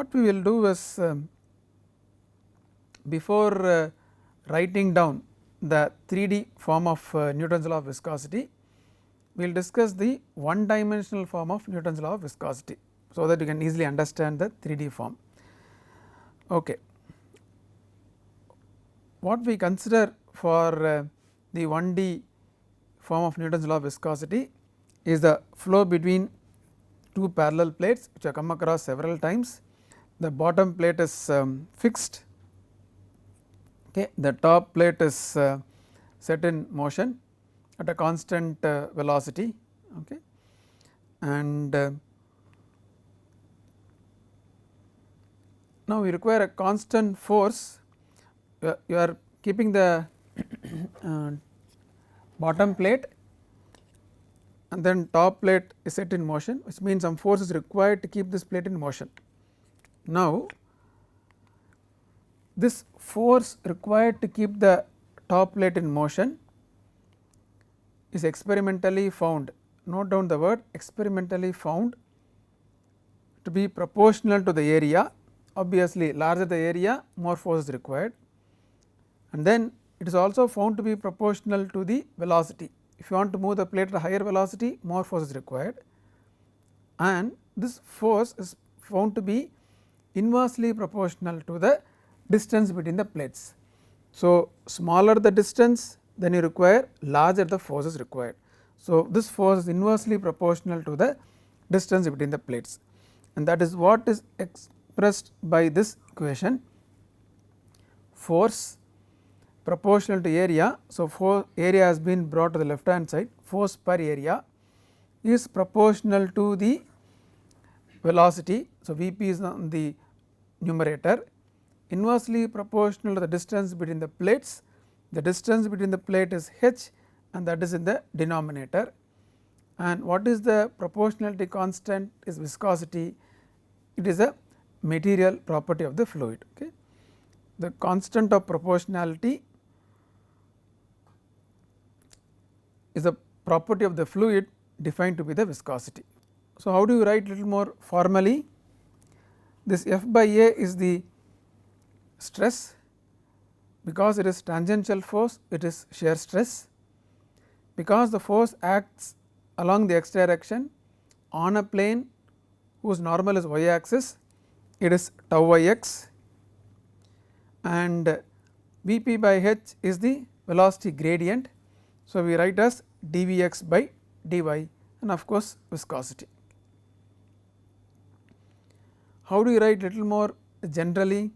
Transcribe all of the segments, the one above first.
what we will do is before writing down the 3D form of Newton's law of viscosity, we will discuss the one dimensional form of Newton's law of viscosity. So, that you can easily understand the 3D form. Okay. What we consider for the 1D form of Newton's law of viscosity is the flow between two parallel plates which have come across several times. The bottom plate is fixed, okay. The top plate is set in motion at a constant velocity, okay. And now we require a constant force. You are keeping the bottom plate and then top plate is set in motion, which means some force is required to keep this plate in motion. Now, this force required to keep the top plate in motion is experimentally found, note down the word experimentally found, to be proportional to the area. Obviously, larger the area, more force is required, and then it is also found to be proportional to the velocity. If you want to move the plate at a higher velocity, more force is required, and this force is found to be inversely proportional to the distance between the plates. So, smaller the distance, then you require larger the force is required. So, this force is inversely proportional to the distance between the plates, and that is what is expressed by this equation: force proportional to area. So, area has been brought to the left hand side, force per area is proportional to the velocity. So, Vp is on the numerator, inversely proportional to the distance between the plates. The distance between the plate is h, and that is in the denominator. And what is the proportionality constant? Is viscosity. It is a material property of the fluid. Okay. The constant of proportionality is a property of the fluid defined to be the viscosity. So, how do you write little more formally? This F by A is the stress. Because it is tangential force, it is shear stress. Because the force acts along the x direction on a plane whose normal is y axis, it is tau y x, and Vp by h is the velocity gradient. So, we write as dVx by dy, and of course, viscosity. How do you write little more generally?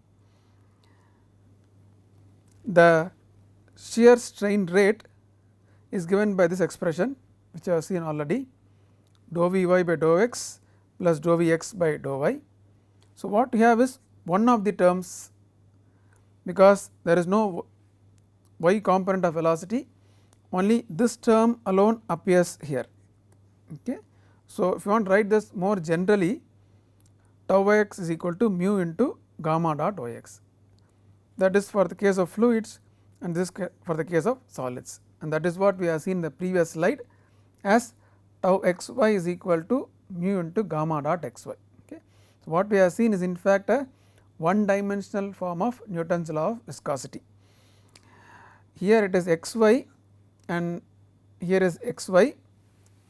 The shear strain rate is given by this expression, which I have seen already, dou Vy by dou x plus dou Vx by dou y. So, what we have is one of the terms, because there is no y component of velocity, only this term alone appears here. Okay. So, if you want to write this more generally, tau x is equal to mu into gamma dot y x. That is for the case of fluids, and this for the case of solids, and that is what we have seen in the previous slide as tau x y is equal to mu into gamma dot x y. Okay. So, what we have seen is in fact a one dimensional form of Newton's law of viscosity. Here it is x y and here is x y,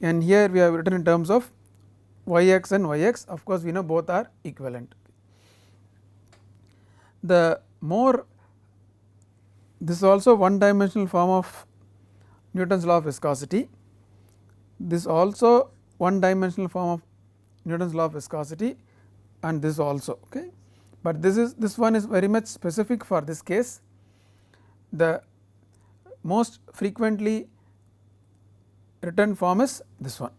and here we have written in terms of y x and y x. Of course, we know both are equivalent. The more, this is also one dimensional form of Newton's law of viscosity. This also one dimensional form of Newton's law of viscosity, and this also. Okay. But this one is very much specific for this case. The most frequently written form is this one.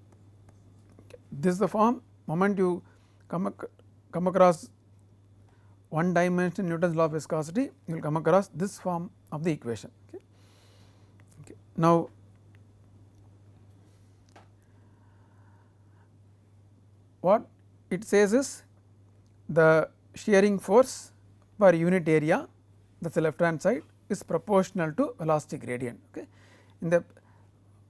Okay. This is the form. Moment you come across one dimension Newton's law of viscosity, you will come across this form of the equation. Okay. Okay. Now, what it says is the shearing force per unit area, that is the left hand side, is proportional to velocity gradient. Okay. In the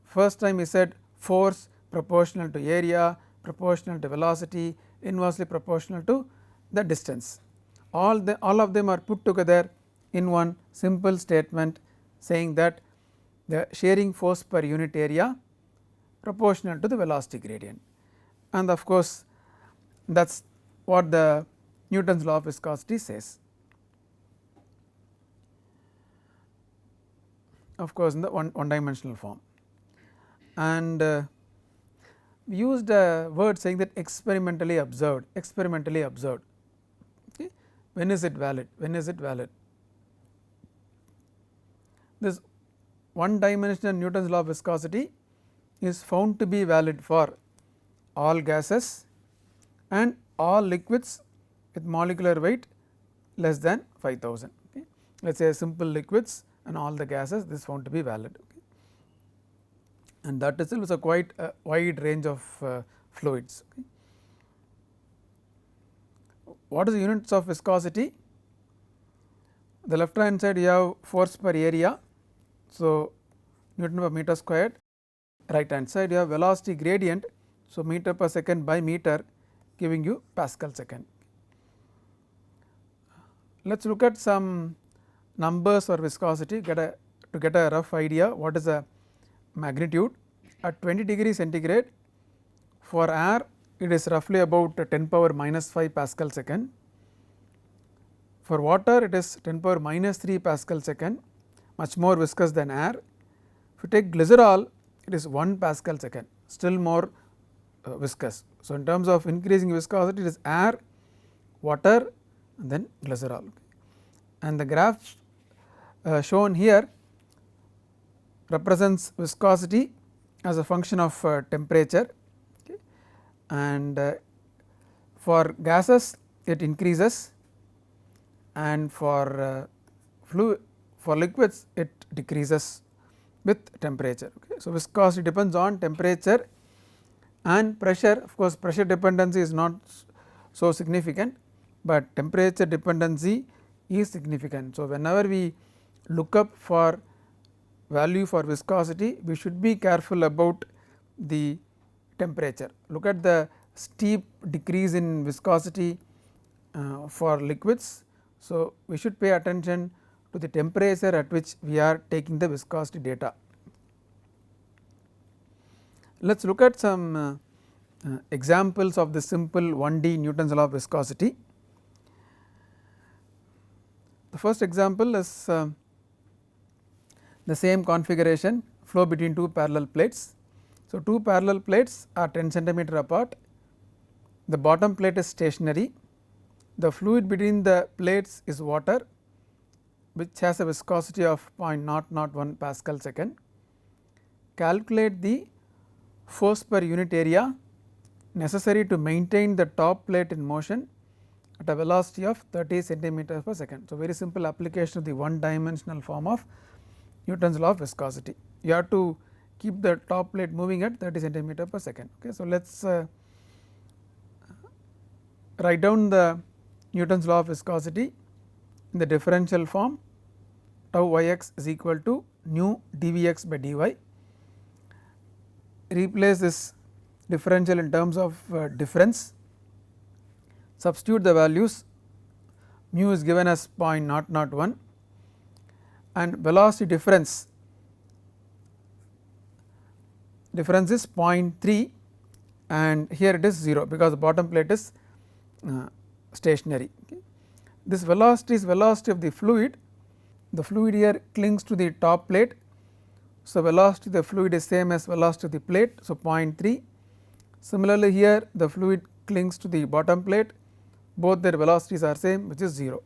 first time we said force proportional to area, proportional to velocity, inversely proportional to the distance. All of them are put together in one simple statement saying that the shearing force per unit area proportional to the velocity gradient, and of course that is what the Newton's law of viscosity says. Of course, in the one dimensional form, and we used a word saying that experimentally observed. Okay. When is it valid? This one dimensional Newton's law of viscosity is found to be valid for all gases and all liquids with molecular weight less than 5000. Okay. Let us say simple liquids and all the gases, this is found to be valid, okay. And that itself is a quite wide range of fluids. Okay. What is the units of viscosity? The left hand side you have force per area, so Newton per meter squared. Right hand side you have velocity gradient, so meter per second by meter, giving you Pascal second. Let us look at some numbers for viscosity to get a rough idea what is the magnitude. At 20 degree centigrade for air it is roughly about 10 power minus 5 Pascal second. For water it is 10 power minus 3 Pascal second, much more viscous than air. If you take glycerol it is 1 Pascal second, still more viscous. So, in terms of increasing viscosity it is air, water and then glycerol, and the graph shown here represents viscosity as a function of temperature, okay. And for gases it increases, and for liquids it decreases with temperature, okay. So, viscosity depends on temperature and pressure. Of course, pressure dependency is not so significant, but temperature dependency is significant. So, whenever we look up for value for viscosity, we should be careful about the temperature. Look at the steep decrease in viscosity for liquids. So, we should pay attention to the temperature at which we are taking the viscosity data. Let us look at some examples of the simple 1D Newton's law of viscosity. The first example is the same configuration, flow between two parallel plates. So, two parallel plates are 10 centimeter apart, the bottom plate is stationary, the fluid between the plates is water which has a viscosity of 0.001 Pascal second. Calculate the force per unit area necessary to maintain the top plate in motion at a velocity of 30 centimeters per second. So, very simple application of the one dimensional form of Newton's law of viscosity. You have to keep the top plate moving at 30 centimeter per second. Okay. So, let us write down the Newton's law of viscosity in the differential form. Tau yx is equal to nu dvx by dy. Replace this differential in terms of difference, substitute the values, mu is given as 0.001 and velocity difference is 0.3, and here it is 0 because the bottom plate is stationary. Okay. This velocity is velocity of the fluid here clings to the top plate. So, velocity of the fluid is same as velocity of the plate, so 0.3. Similarly, here the fluid clings to the bottom plate, both their velocities are same, which is 0.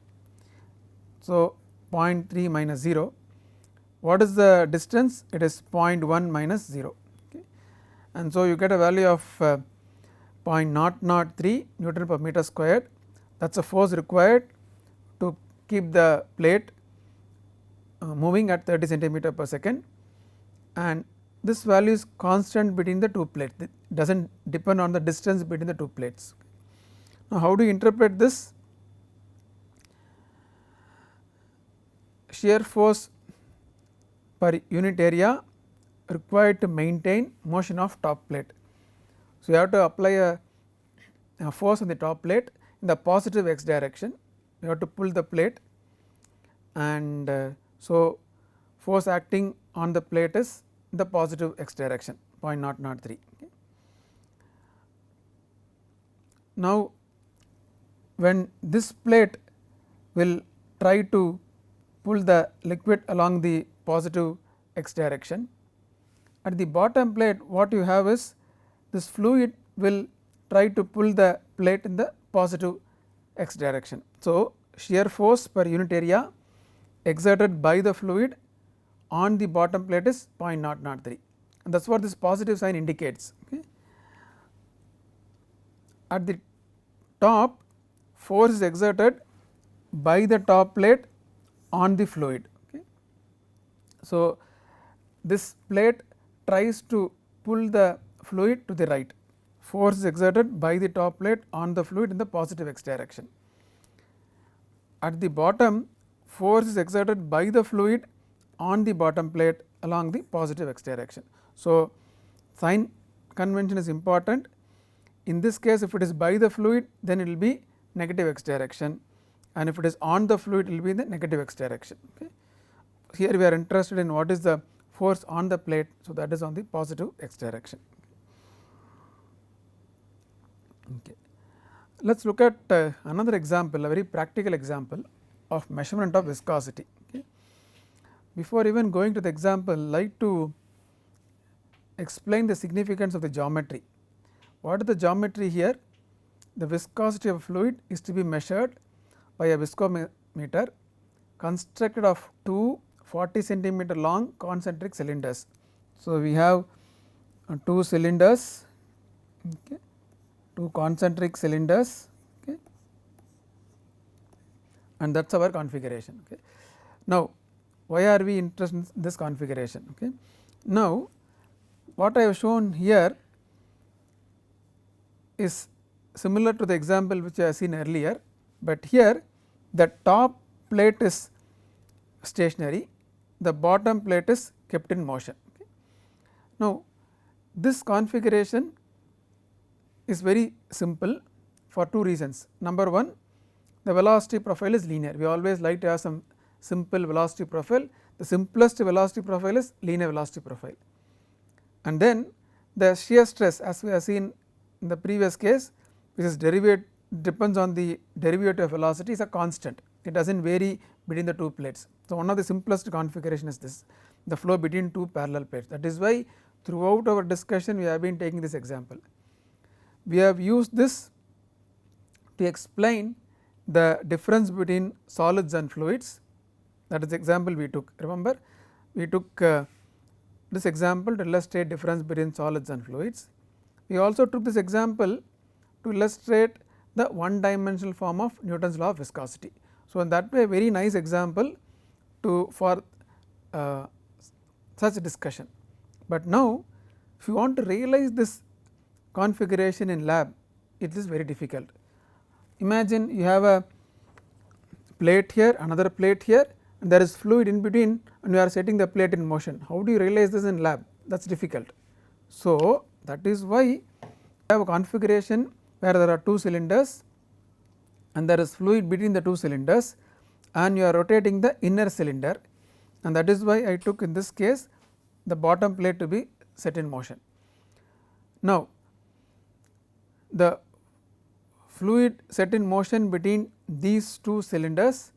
So, 0.3 minus 0, what is the distance? It is 0.1 minus 0, okay. And so you get a value of 0.003 Newton per meter squared. That is the force required to keep the plate moving at 30 centimeter per second, and this value is constant between the two plates, it does not depend on the distance between the two plates. Now, how do you interpret this? Shear force per unit area required to maintain motion of top plate. So, you have to apply a force on the top plate. in the positive x direction. You have to pull the plate, and so force acting on the plate is in the positive x direction 0.003. Okay. Now, when this plate will try to pull the liquid along the positive x direction, at the bottom plate what you have is this fluid will try to pull the plate in the positive x direction. So, shear force per unit area exerted by the fluid on the bottom plate is 0.003, and that is what this positive sign indicates. Okay. At the top, force is exerted by the top plate on the fluid. Okay. So, this plate tries to pull the fluid to the right, force is exerted by the top plate on the fluid in the positive x direction. At the bottom, force is exerted by the fluid on the bottom plate along the positive x direction. So, sign convention is important. In this case, if it is by the fluid, then it will be negative x direction, and if it is on the fluid, it will be in the negative x direction. Okay. Here we are interested in what is the force on the plate, so that is on the positive x direction. Okay. Let us look at another example, a very practical example of measurement of viscosity. Okay. Before even going to the example, like to explain the significance of the geometry. What is the geometry here? The viscosity of fluid is to be measured by a viscometer constructed of two 40 centimeter long concentric cylinders. So, we have two cylinders, okay, two concentric cylinders, okay, and that is our configuration. Okay. Now, why are we interested in this configuration? Okay. Now, what I have shown here is similar to the example which I have seen earlier, but here the top plate is stationary, the bottom plate is kept in motion. Okay. Now, this configuration is very simple for two reasons. Number one, the velocity profile is linear. We always like to have some simple velocity profile. The simplest velocity profile is linear velocity profile, and then the shear stress, as we have seen in the previous case, which is depends on the derivative of velocity, is a constant. It does not vary between the two plates. So, one of the simplest configuration is this, the flow between two parallel plates. That is why throughout our discussion we have been taking this example. We have used this to explain the difference between solids and fluids. That is the example we took. Remember, we took this example to illustrate difference between solids and fluids. We also took this example to illustrate the one dimensional form of Newton's law of viscosity. So, in that way a very nice example for such discussion. But now, if you want to realize this configuration in lab, it is very difficult. Imagine you have a plate here, another plate here, and there is fluid in between, and you are setting the plate in motion. How do you realize this in lab? That is difficult. So, that is why you have a configuration where there are two cylinders and there is fluid between the two cylinders, and you are rotating the inner cylinder, and that is why I took in this case the bottom plate to be set in motion. Now, the fluid set in motion between these two cylinders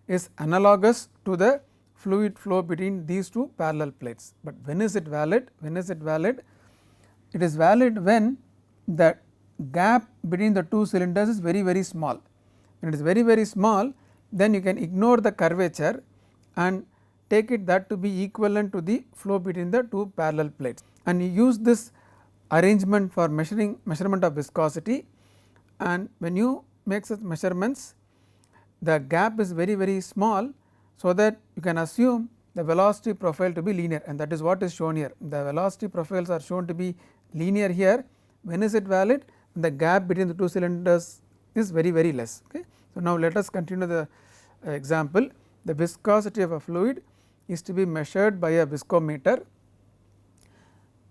is analogous to the fluid flow between these two parallel plates. But when is it valid? When is it valid? It is valid when the gap between the two cylinders is very small. When it is very small, then you can ignore the curvature and take it that to be equivalent to the flow between the two parallel plates, and you use this arrangement for measurement of viscosity. And when you make such measurements, the gap is very small, so that you can assume the velocity profile to be linear, and that is what is shown here. The velocity profiles are shown to be linear here. When is it valid? When the gap between the two cylinders is very less. Okay. So, now let us continue the example. The viscosity of a fluid is to be measured by a viscometer.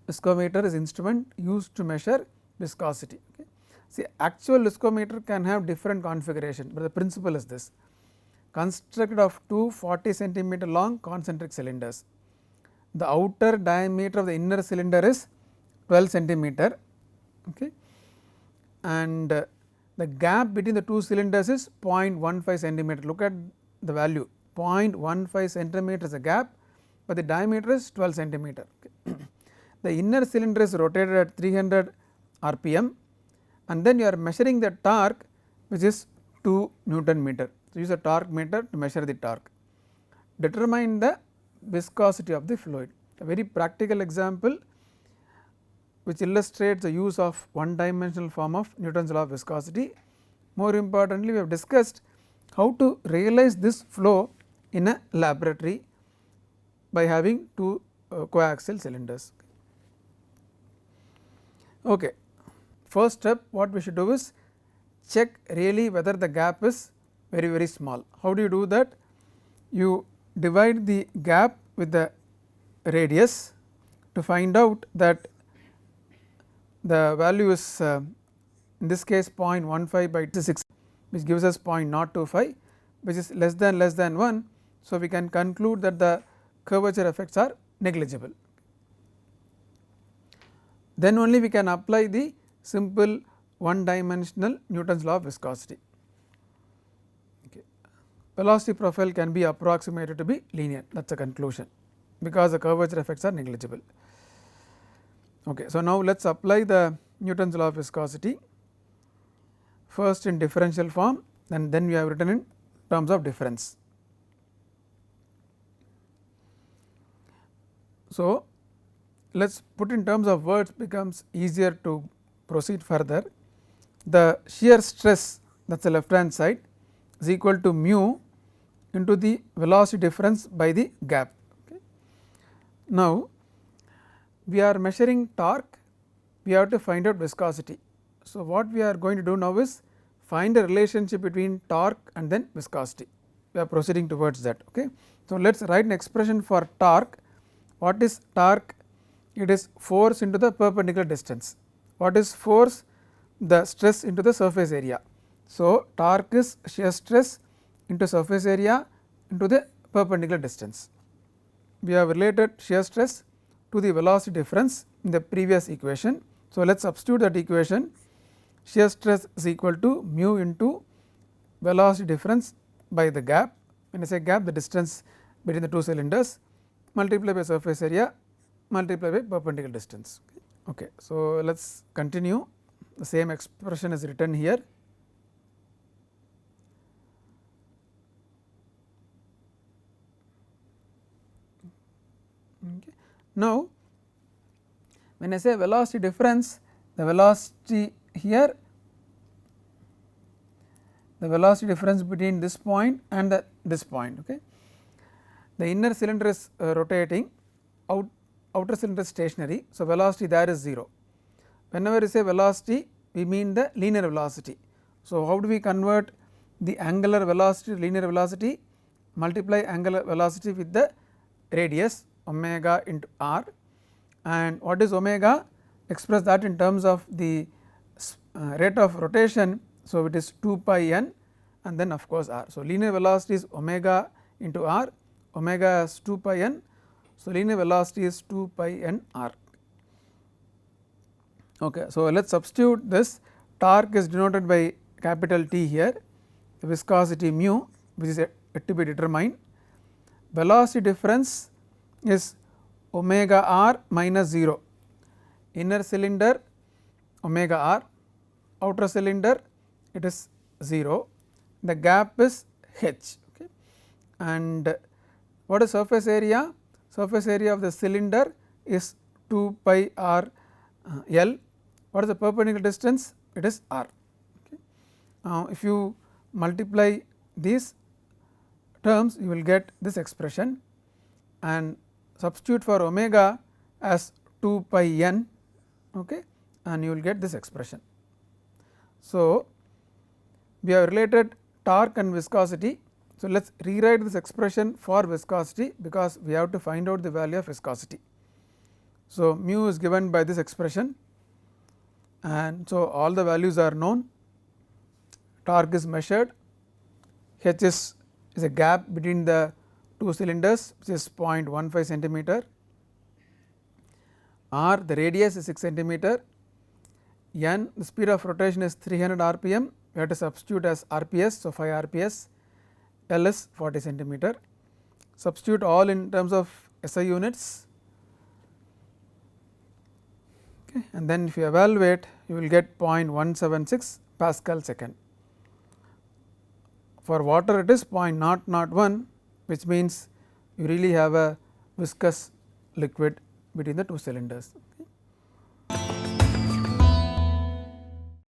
Viscometer is instrument used to measure viscosity. Okay. See, actual viscometer can have different configuration, but the principle is this: constructed of two 40 centimeter long concentric cylinders. The outer diameter of the inner cylinder is 12 centimeter, okay, and the gap between the two cylinders is 0.15 centimeter. Look at the value, 0.15 centimeter is a gap, but the diameter is 12 centimeter. Okay. The inner cylinder is rotated at 300 rpm, and then you are measuring the torque, which is 2 Newton meter. So, use a torque meter to measure the torque. Determine the viscosity of the fluid. A very practical example which illustrates the use of one dimensional form of Newton's law of viscosity. More importantly, we have discussed how to realize this flow in a laboratory by having two coaxial cylinders. Okay. First step, what we should do is check really whether the gap is very small. How do you do that? You divide the gap with the radius to find out that the value is in this case 0.15 by 6, which gives us 0.025, which is less than 1. So, we can conclude that the curvature effects are negligible. Then only we can apply the simple one dimensional Newton's law of viscosity. Okay. Velocity profile can be approximated to be linear, that is a conclusion, because the curvature effects are negligible. Okay. So, now let us apply the Newton's law of viscosity first in differential form, and then we have written in terms of difference. So, let us put in terms of words, becomes easier to proceed further. The shear stress, that is the left hand side, is equal to mu into the velocity difference by the gap. Okay. Now, we are measuring torque, we have to find out viscosity. So, what we are going to do now is find a relationship between torque and then viscosity. We are proceeding towards that. Okay. So, let us write an expression for torque. What is torque? It is force into the perpendicular distance. What is force? The stress into the surface area. So, torque is shear stress into surface area into the perpendicular distance. We have related shear stress to the velocity difference in the previous equation. So, let us substitute that equation. Shear stress is equal to mu into velocity difference by the gap. When I say gap, the distance between the two cylinders, multiplied by surface area multiplied by perpendicular distance. Okay. So, let us continue. The same expression is written here. Okay. Now, when I say velocity difference, the velocity here, the velocity difference between this point and this point. Okay. The inner cylinder is rotating, outer cylinder is stationary. So, velocity there is 0. Whenever we say velocity, we mean the linear velocity. So, how do we convert the angular velocity to linear velocity? Multiply angular velocity with the radius omega into r, and what is omega? Express that in terms of the rate of rotation. So, it is 2 pi n and then of course r. So, linear velocity is omega into r, omega is 2 pi n. So, linear velocity is 2 pi n r. Okay. So, let us substitute this. Torque is denoted by capital T here, viscosity mu, which is yet to be determined. Velocity difference is omega r minus 0, inner cylinder omega r, outer cylinder it is 0, the gap is h. Okay. And what is surface area? Surface area of the cylinder is 2 pi r L. What is the perpendicular distance? It is r. Okay. Now, if you multiply these terms, you will get this expression, and substitute for omega as 2 pi n, okay, and you will get this expression. So, we have related torque and viscosity. So, let us rewrite this expression for viscosity, because we have to find out the value of viscosity. So, mu is given by this expression, and so all the values are known. Torque is measured, H is a gap between the two cylinders which is 0.15 centimeter, R the radius is 6 centimeter, N the speed of rotation is 300 rpm, we have to substitute as rps. So, 5 rps, L is 40 centimeter, substitute all in terms of SI units, okay, and then if you evaluate you will get 0.176 Pascal second. For water it is 0.001, which means you really have a viscous liquid between the two cylinders.